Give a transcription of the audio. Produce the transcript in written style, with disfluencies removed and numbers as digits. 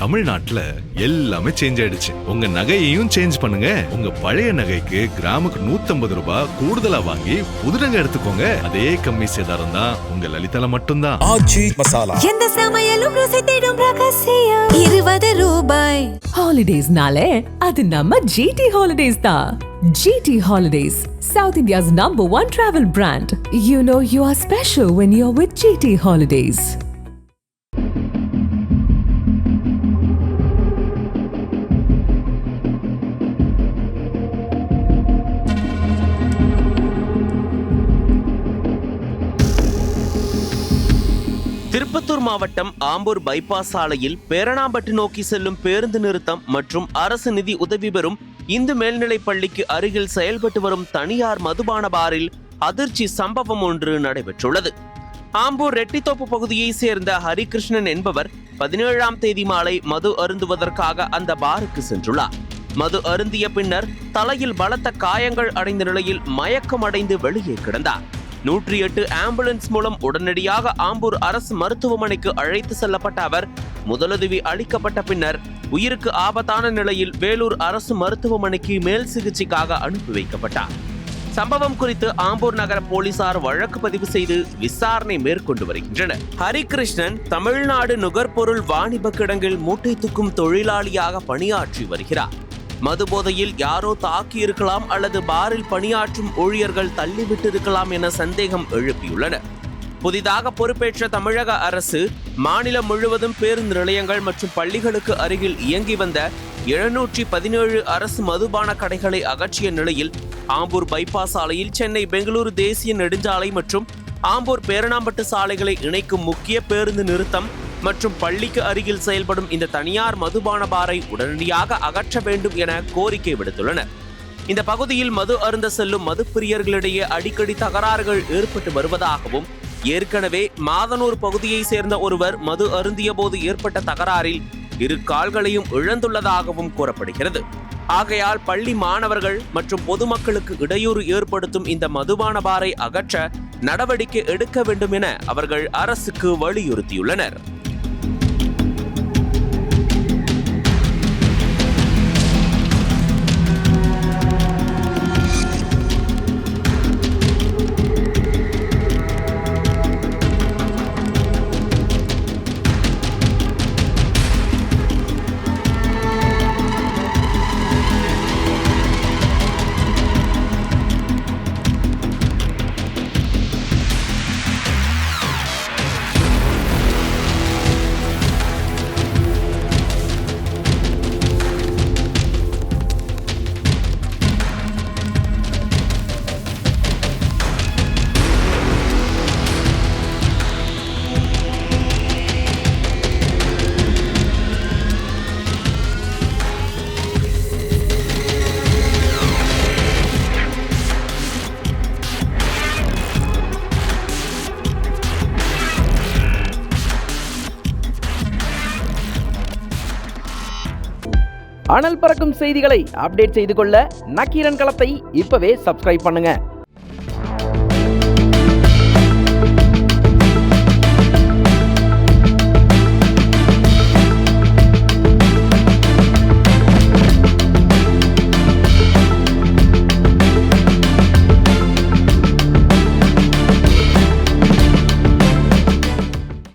தமிழ்நாட்டுல எல்லாமே சேஞ்ச் ஆயிடுச்சு. உங்க நகையையும் சேஞ்ச் பண்ணுங்க. உங்க பழைய நகைக்கு கிராமுக்கு 150 ரூபாய் கூடுதலா வாங்கி புது நகை எடுத்துக்கோங்க. அதே கம்மி சேதாரம் தான் உங்க லலிதால மட்டும்தான். ஆச்சி மசாலா. எந்த சமையலும் ருசி தேடும் ரகசியம் 20 ரூபாய். ஹாலிடேஸ்னாலே அது நம்ம GT Holidays தான். GT Holidays, South India's #1 travel brand. You know you are special when you're with GT Holidays. Tirupattur மாவட்டம் ஆம்பூர் பைபாஸ் சாலையில் பேரணாம்பட்டு நோக்கி செல்லும் பேருந்து நிறுத்தம் மற்றும் அரசு நிதி உதவி பெறும் இந்து மேல்நிலைப் பள்ளிக்கு அருகில் செயல்பட்டு வரும் தனியார் மதுபான பாரில் அதிர்ச்சி சம்பவம் ஒன்று நடைபெற்றுள்ளது. ஆம்பூர் ரெட்டித்தோப்பு பகுதியை சேர்ந்த ஹரிகிருஷ்ணன் என்பவர் 17ஆம் தேதி மாலை மது அருந்துவதற்காக அந்த பாருக்கு சென்றுள்ளார். மது அருந்திய பின்னர் தலையில் பலத்த காயங்கள் அடைந்த நிலையில் மயக்கம் அடைந்து வெளியே கிடந்தார். 108 ஆம்புலன்ஸ் மூலம் உடனடியாக ஆம்பூர் அரசு மருத்துவமனைக்கு அழைத்து செல்லப்பட்ட அவர் முதலுதவி அளிக்கப்பட்ட பின்னர் உயிருக்கு ஆபத்தான நிலையில் வேலூர் அரசு மருத்துவமனைக்கு மேல் சிகிச்சைக்காக அனுப்பி வைக்கப்பட்டார். சம்பவம் குறித்து ஆம்பூர் நகர போலீசார் வழக்கு பதிவு செய்து விசாரணை மேற்கொண்டு வருகின்றனர். ஹரிகிருஷ்ணன் தமிழ்நாடு நுகர்பொருள் வாணிப கிடங்கில் மூட்டை தூக்கும் தொழிலாளியாக பணியாற்றி வருகிறார். மது போதையில் யாரோ தாக்கி இருக்கலாம் அல்லது பாரில் பணியாற்றும் ஊழியர்கள் தள்ளிவிட்டு இருக்கலாம் என சந்தேகம் எழுப்பியுள்ளனர். புதிதாக பொறுப்பேற்ற தமிழக அரசு மாநிலம் முழுவதும் பேருந்து நிலையங்கள் மற்றும் பள்ளிகளுக்கு அருகில் இயங்கி வந்த 717 அரசு மதுபான கடைகளை அகற்றிய நிலையில் ஆம்பூர் பைபாஸ் சாலையில் சென்னை பெங்களூரு தேசிய நெடுஞ்சாலை மற்றும் ஆம்பூர் பேரணாம்பட்டு சாலைகளை இணைக்கும் முக்கிய பேருந்து நிறுத்தம் மற்றும் பள்ளிக்கு அருகில் செயல்படும் இந்த தனியார் மதுபான பாரை உடனடியாக அகற்ற வேண்டும் என கோரிக்கை விடுத்துள்ளனர். இந்த பகுதியில் மது அருந்த செல்லும் மதுப்பிரியர்களிடையே அடிக்கடி தகராறுகள் ஏற்பட்டு வருவதாகவும் ஏற்கனவே மாதனூர் பகுதியை சேர்ந்த ஒருவர் மது அருந்திய போது ஏற்பட்ட தகராறில் 2 கால்களையும் இழந்துள்ளதாகவும் கூறப்படுகிறது. ஆகையால் பள்ளி மாணவர்கள் மற்றும் பொதுமக்களுக்கு இடையூறு ஏற்படுத்தும் இந்த மதுபான பாரை அகற்ற நடவடிக்கை எடுக்க வேண்டும் என அவர்கள் அரசுக்கு வலியுறுத்தியுள்ளனர். அனல் பறக்கும் செய்திகளை அப்டேட் செய்து கொள்ள நக்கீரன் களத்தை இப்பவே சப்ஸ்கிரைப் பண்ணுங்க.